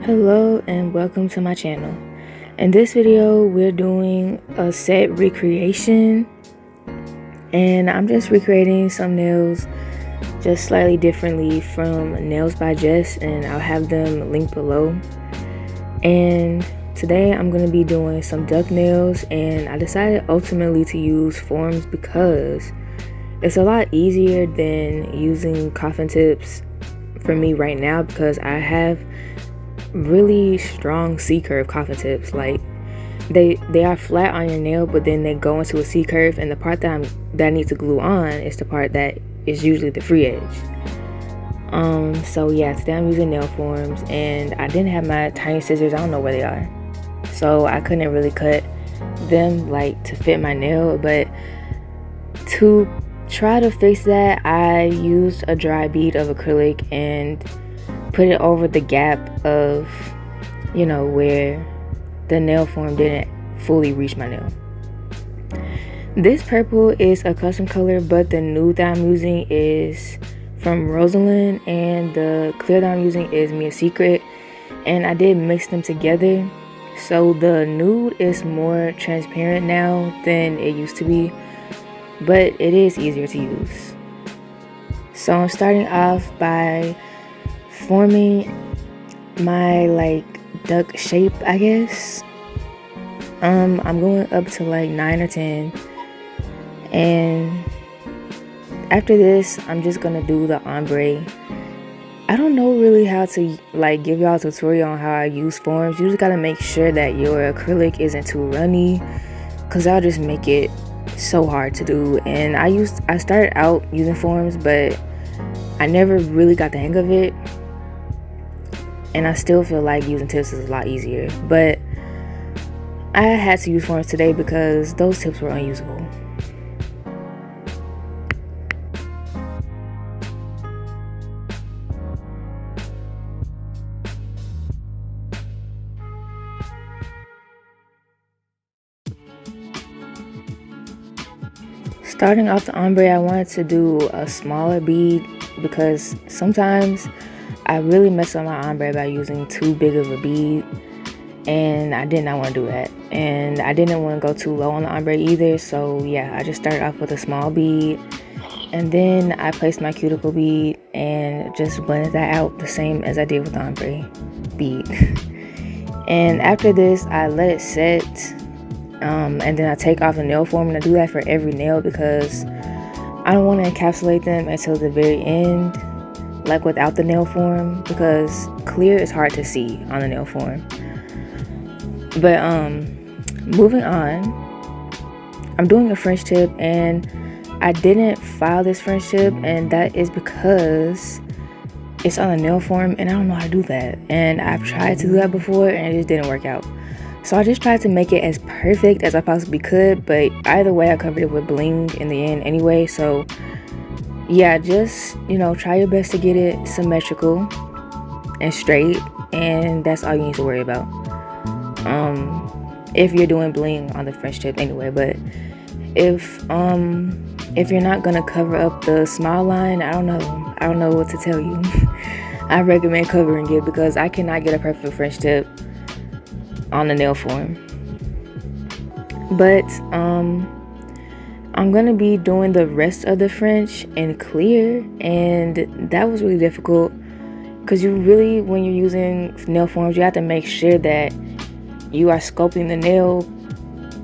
Hello and welcome to my channel. In this video we're doing a set recreation, and I'm just recreating some nails just slightly differently from Nails by Jess, and I'll have them linked below. And today I'm going to be doing some duck nails, and I decided ultimately to use forms because it's a lot easier than using coffin tips for me right now, because I have really strong C-curve coffin tips. Like they are flat on your nail, but then they go into a C-curve, and the part that I need to glue on is the part that is usually the free edge. So yeah, today I'm using nail forms, and I didn't have my tiny scissors. I don't know where they are, so I couldn't really cut them like to fit my nail. But to try to fix that, I used a dry bead of acrylic and put it over the gap of, where the nail form didn't fully reach my nail. This purple is a custom color, but the nude that I'm using is from Rosalind, and the clear that I'm using is Me a Secret, and I did mix them together. So the nude is more transparent now than it used to be, but it is easier to use. So I'm starting off by forming my duck shape, I guess. I'm going up to like 9 or 10, and after this I'm just gonna do the ombre. I don't know really how to give y'all a tutorial on how I use forms. You just gotta make sure that your acrylic isn't too runny, because that'll just make it so hard to do. And I started out using forms, but I never really got the hang of it, and I still feel like using tips is a lot easier. But I had to use forms today because those tips were unusable. Starting off the ombre, I wanted to do a smaller bead because sometimes I really mess up my ombre by using too big of a bead, and I did not want to do that. And I didn't want to go too low on the ombre either, so yeah, I just started off with a small bead, and then I placed my cuticle bead and just blended that out the same as I did with the ombre bead. And after this, I let it set, and then I take off the nail form, and I do that for every nail because I don't want to encapsulate them until the very end, like without the nail form, because clear is hard to see on the nail form. But moving on, I'm doing a French tip, and I didn't file this French tip, and that is because it's on a nail form and I don't know how to do that, and I've tried to do that before and it just didn't work out. So I just tried to make it as perfect as I possibly could, but either way I covered it with bling in the end anyway. So yeah, just try your best to get it symmetrical and straight, and that's all you need to worry about if you're doing bling on the French tip anyway. But if you're not gonna cover up the smile line, I don't know what to tell you. I recommend covering it because I cannot get a perfect French tip on the nail form. But I'm gonna be doing the rest of the French in clear, and that was really difficult because when you're using nail forms, you have to make sure that you are sculpting the nail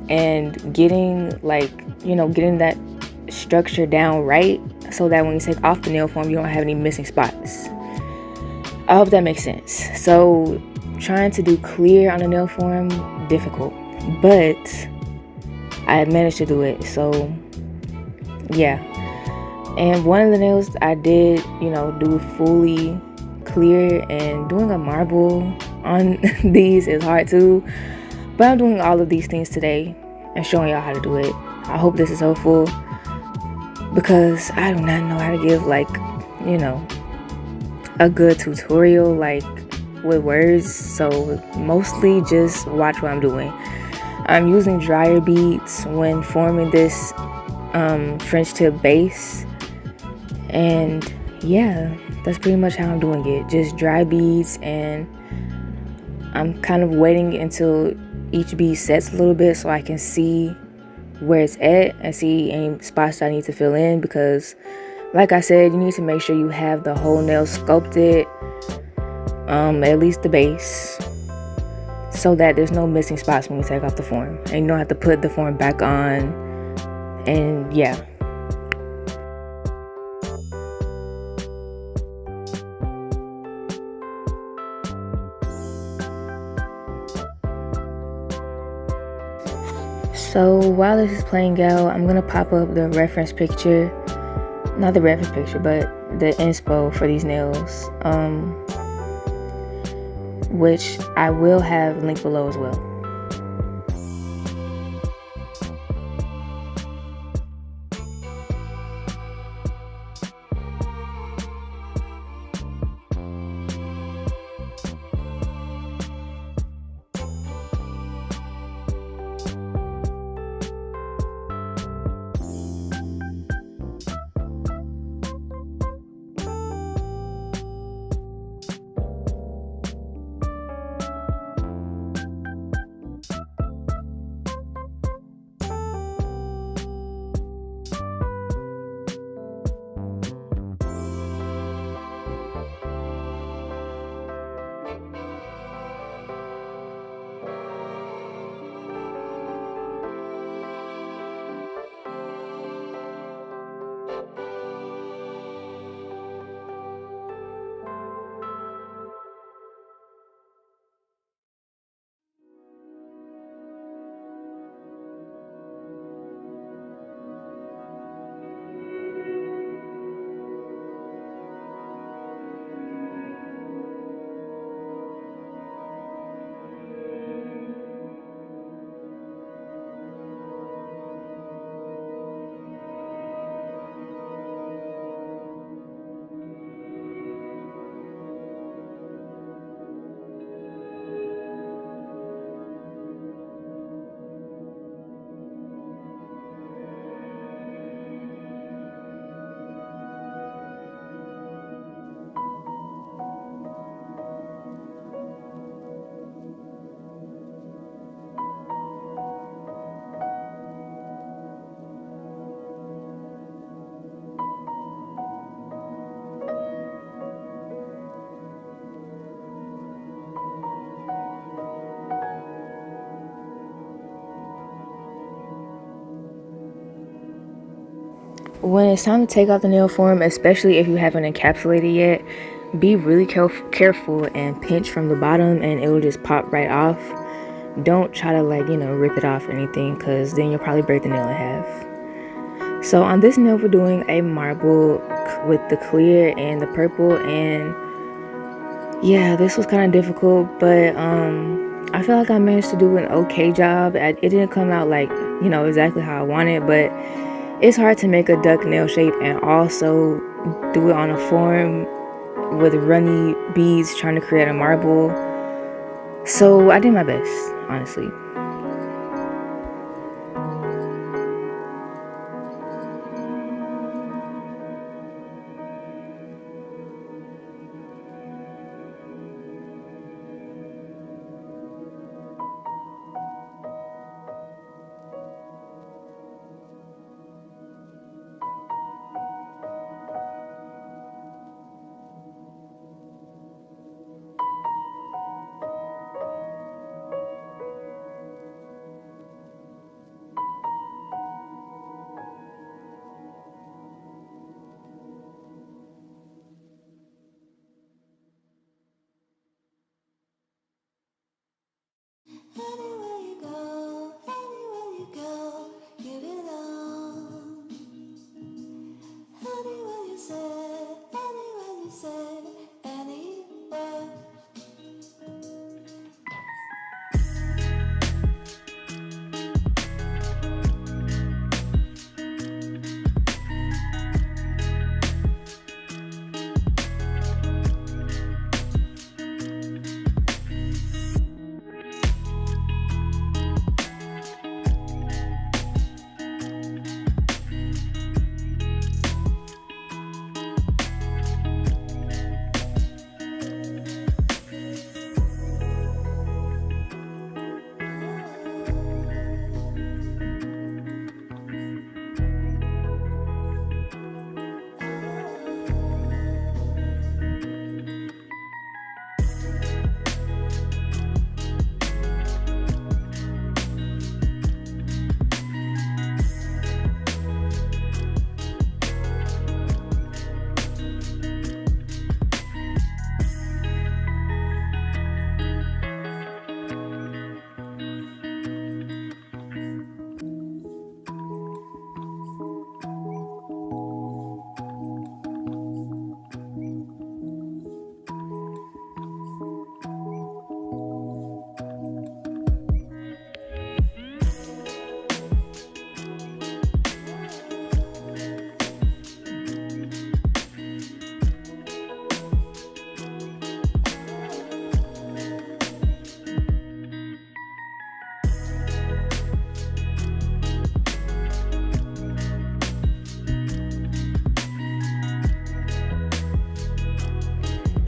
and getting that structure down right, so that when you take off the nail form you don't have any missing spots. I hope that makes sense. So trying to do clear on a nail form, difficult, but I managed to do it. So yeah. And one of the nails I did do fully clear, and doing a marble on these is hard too, but I'm doing all of these things today and showing y'all how to do it. I hope this is helpful because I do not know how to give a good tutorial with words, so mostly just watch what I'm doing. I'm using dryer beads when forming this French tip base, and yeah, that's pretty much how I'm doing it. Just dry beads and I'm kind of waiting until each bead sets a little bit so I can see where it's at and see any spots that I need to fill in, because like I said, you need to make sure you have the whole nail sculpted, at least the base, so that there's no missing spots when you take off the form and you don't have to put the form back on. And yeah. So while this is playing out, I'm gonna pop up the reference picture, not the reference picture, but the inspo for these nails, which I will have linked below as well. When it's time to take out the nail form, especially if you haven't encapsulated yet, be really careful and pinch from the bottom and it will just pop right off. Don't try to rip it off or anything, because then you'll probably break the nail in half. So on this nail, we're doing a marble with the clear and the purple, and yeah, this was kind of difficult, but I feel like I managed to do an okay job. It didn't come out exactly how I wanted, but it's hard to make a duck nail shape and also do it on a form with runny beads trying to create a marble. So I did my best, honestly.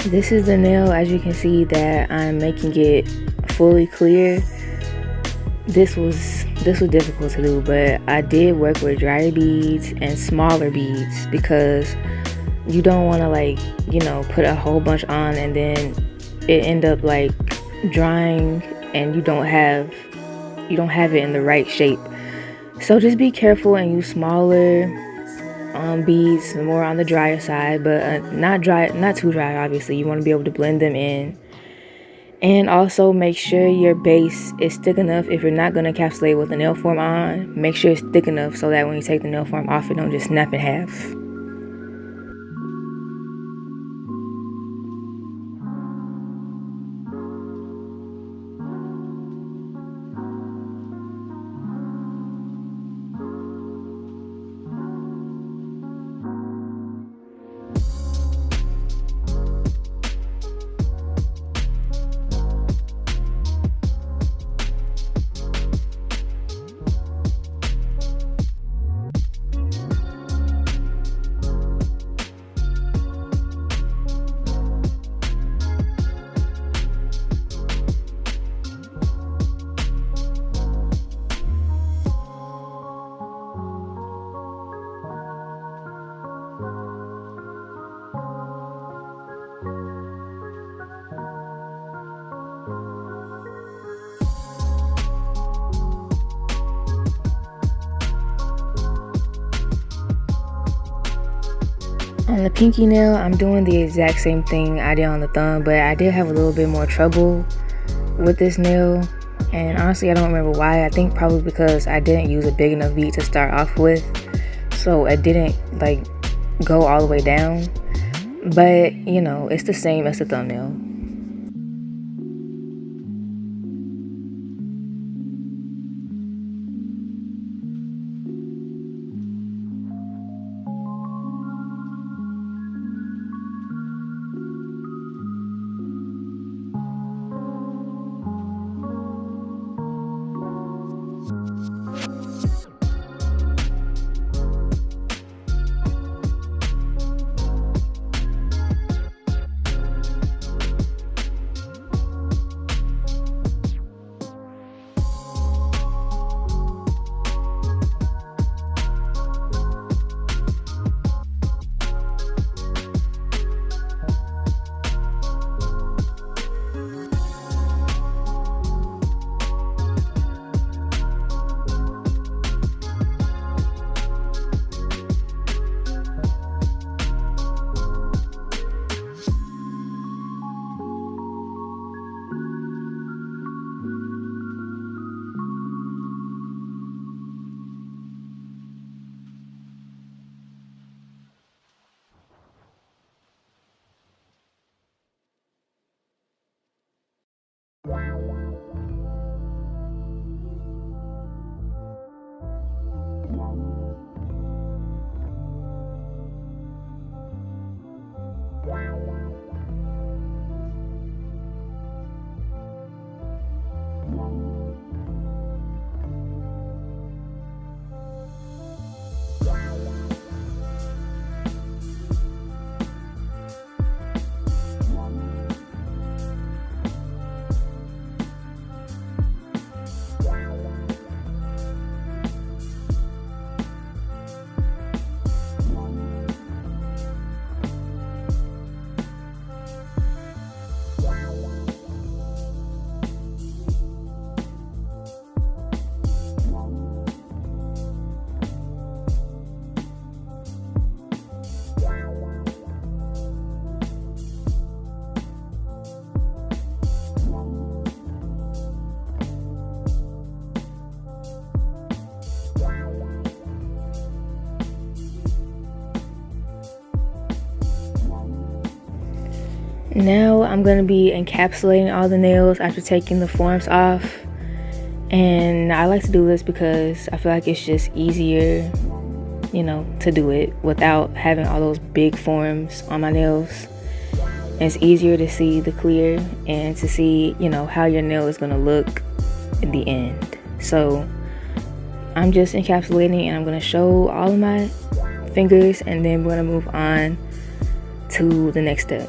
This is the nail, as you can see, that I'm making it fully clear. This was difficult to do, but I did work with drier beads and smaller beads because you don't want to, like, you know, put a whole bunch on and then it end up like drying and you don't have it in the right shape. So just be careful and use smaller beads, more on the drier side, but not too dry. Obviously, you want to be able to blend them in. And also make sure your base is thick enough. If you're not going to encapsulate with the nail form on, make sure it's thick enough so that when you take the nail form off, it don't just snap in half. On the pinky nail, I'm doing the exact same thing I did on the thumb, but I did have a little bit more trouble with this nail. And honestly, I don't remember why. I think probably because I didn't use a big enough bead to start off with, so it didn't like go all the way down. But you know, it's the same as the thumbnail. Now I'm going to be encapsulating all the nails after taking the forms off. And I like to do this because I feel like it's just easier, you know, to do it without having all those big forms on my nails. And it's easier to see the clear and to see, you know, how your nail is going to look in the end. So I'm just encapsulating and I'm going to show all of my fingers and then we're going to move on to the next step.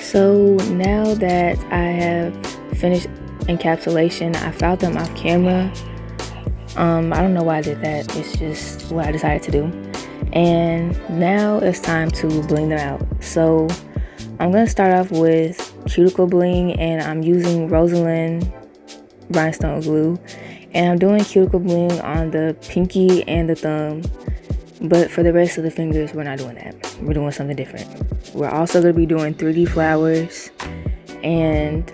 So now that I have finished encapsulation, I filed them off camera. I don't know why I did that. It's just what I decided to do. And now it's time to bling them out. So I'm gonna start off with Cuticle Bling, and I'm using Rosalind rhinestone glue, and I'm doing Cuticle Bling on the pinky and the thumb. But for the rest of the fingers, we're not doing that. We're doing something different. We're also going to be doing 3D flowers, and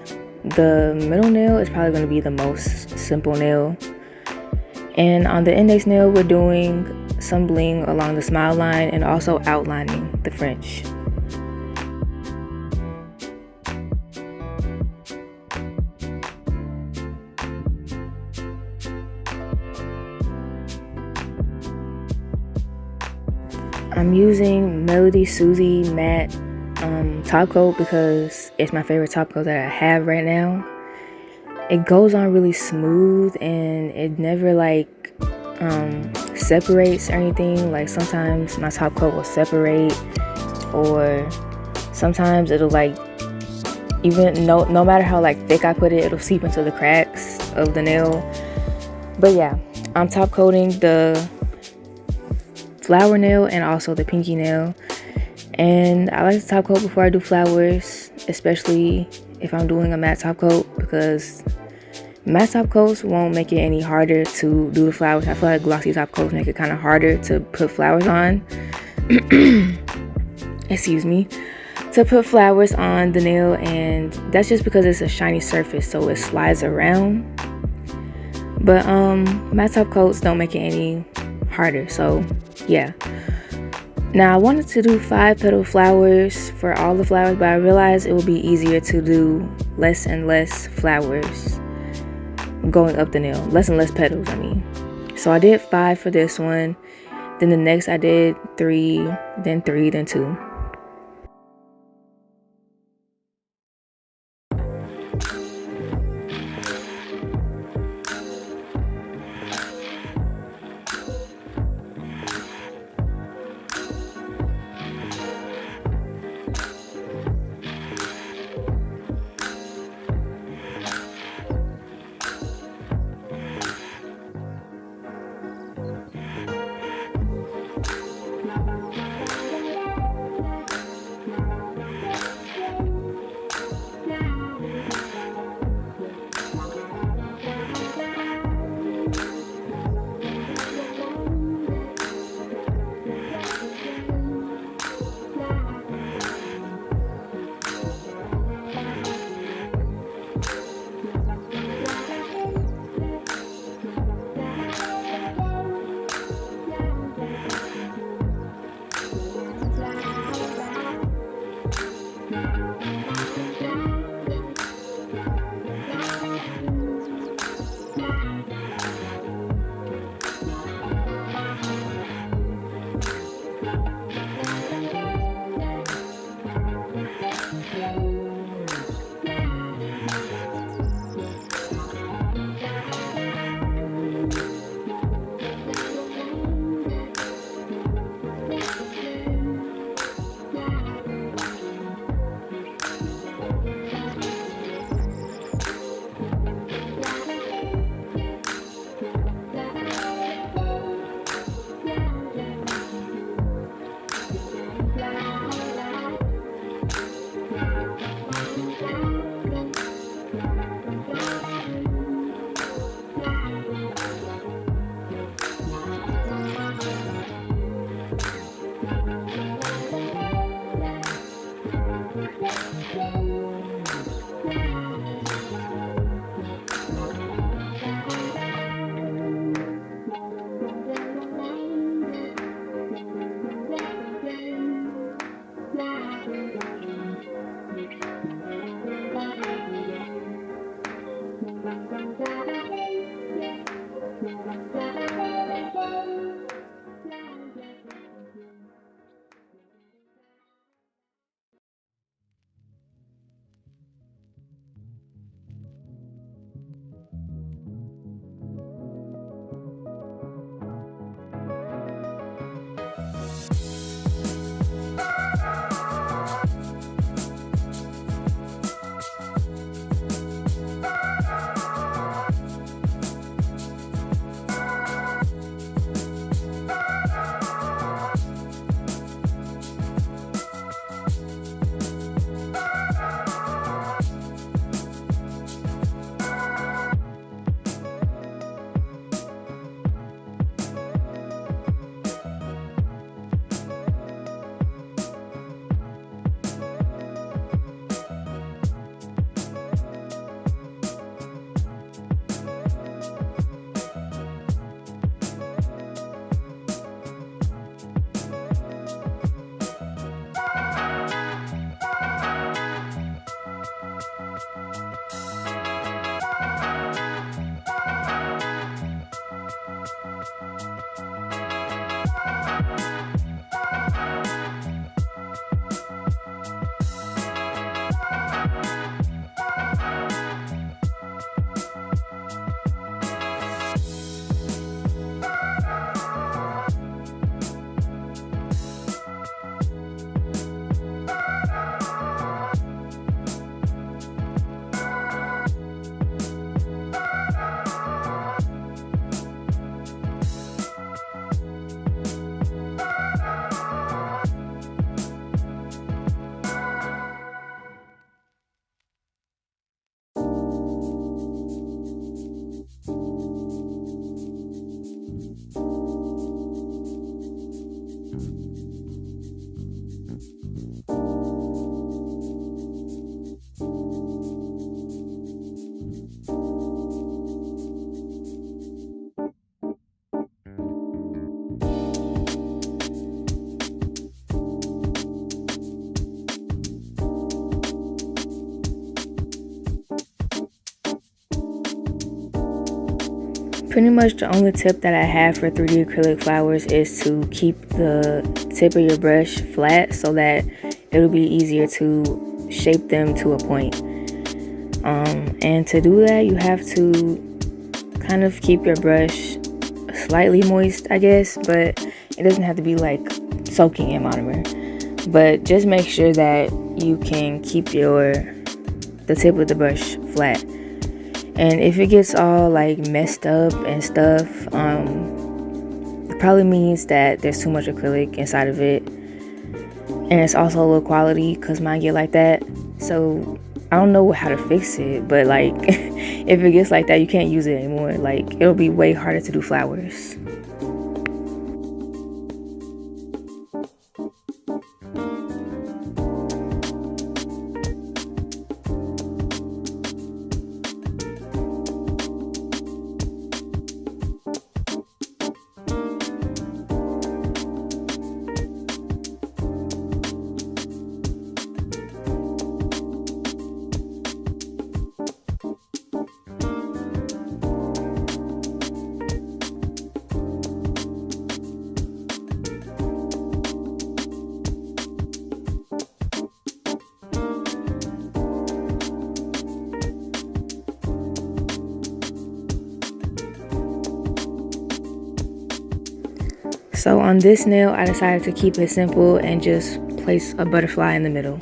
the middle nail is probably going to be the most simple nail. And on the index nail, we're doing some bling along the smile line and also outlining the French. I'm using Melody Susie matte top coat because it's my favorite top coat that I have right now. It goes on really smooth and it never like separates or anything. Like sometimes my top coat will separate, or sometimes it'll like, even no matter how like thick I put it, it'll seep into the cracks of the nail. But yeah, I'm top coating the flower nail and also the pinky nail, and I like to top coat before I do flowers, especially if I'm doing a matte top coat, because matte top coats won't make it any harder to do the flowers. I feel like glossy top coats make it kind of harder to put flowers on. Excuse me, to put flowers on the nail, and that's just because it's a shiny surface, so it slides around. But matte top coats don't make it any harder, so yeah. Now I wanted to do 5 petal flowers for all the flowers, but I realized it would be easier to do less and less flowers going up the nail, less and less petals, I mean. So I did 5 for this one, then the next I did 3, then 3, then 2. pretty much the only tip that I have for 3D acrylic flowers is to keep the tip of your brush flat so that it'll be easier to shape them to a point. And to do that, you have to kind of keep your brush slightly moist, I guess, but it doesn't have to be like soaking in monomer. But just make sure that you can keep the tip of the brush flat. And if it gets all like messed up and stuff, it probably means that there's too much acrylic inside of it. And it's also low quality because mine get like that. So I don't know how to fix it, but like if it gets like that, you can't use it anymore. Like it'll be way harder to do flowers. So on this nail, I decided to keep it simple and just place a butterfly in the middle.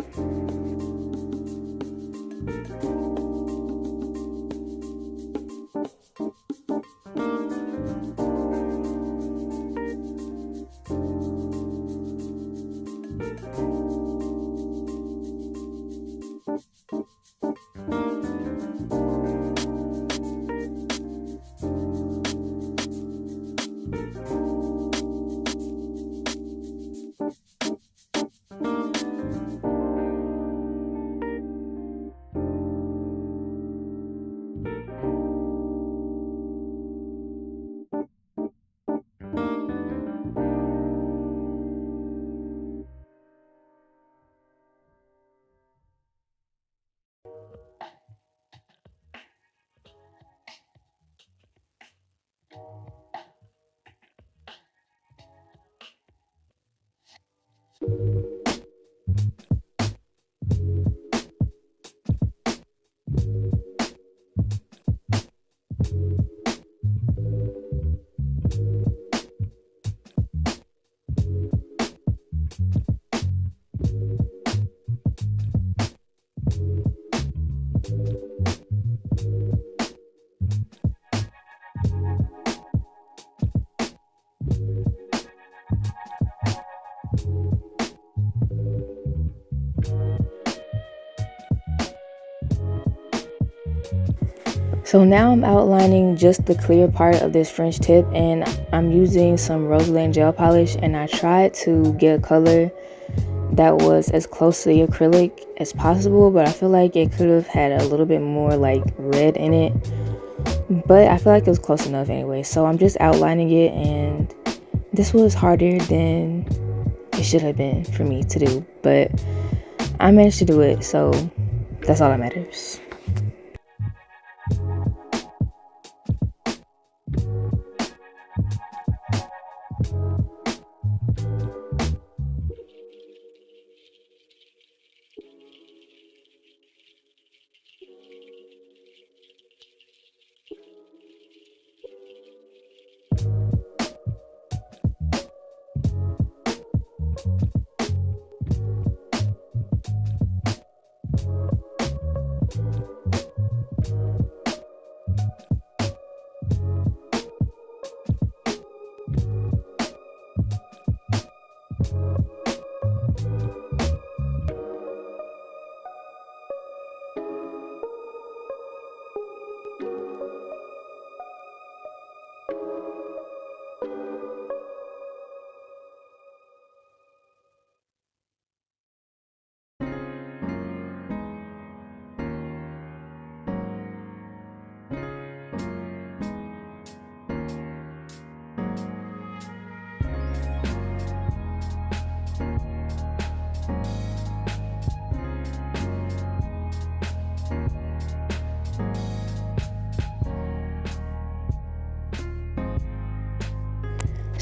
So now I'm outlining just the clear part of this French tip, and I'm using some Rosalind gel polish, and I tried to get a color that was as close to the acrylic as possible, but I feel like it could have had a little bit more like red in it, but I feel like it was close enough anyway. So I'm just outlining it, and this was harder than it should have been for me to do, but I managed to do it, so that's all that matters.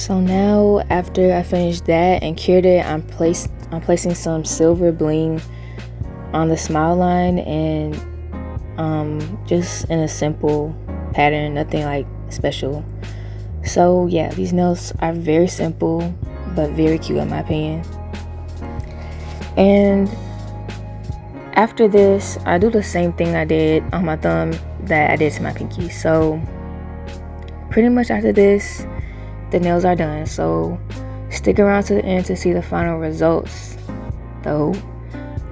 So now after I finished that and cured it, I'm placing some silver bling on the smile line, and just in a simple pattern, nothing like special. So yeah, these nails are very simple but very cute in my opinion. And after this, I do the same thing I did on my thumb that I did to my pinky. So pretty much after this, the nails are done. So stick around to the end to see the final results though,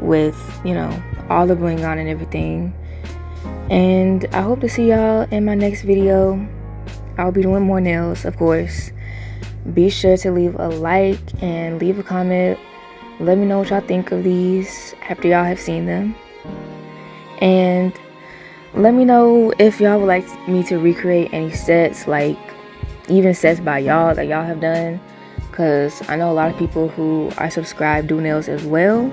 with, you know, all the bling on and everything. And I hope to see y'all in my next video. I'll be doing more nails, of course. Be sure to leave a like and leave a comment. Let me know what y'all think of these after y'all have seen them. And let me know if y'all would like me to recreate any sets, like even sets by y'all that y'all have done, because I know a lot of people who I subscribe do nails as well,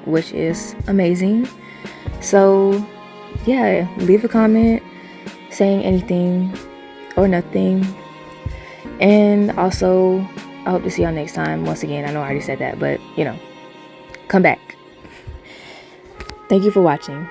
which is amazing. So yeah, leave a comment saying anything or nothing. And also, I hope to see y'all next time. Once again, I know I already said that, but you know, come back. Thank you for watching.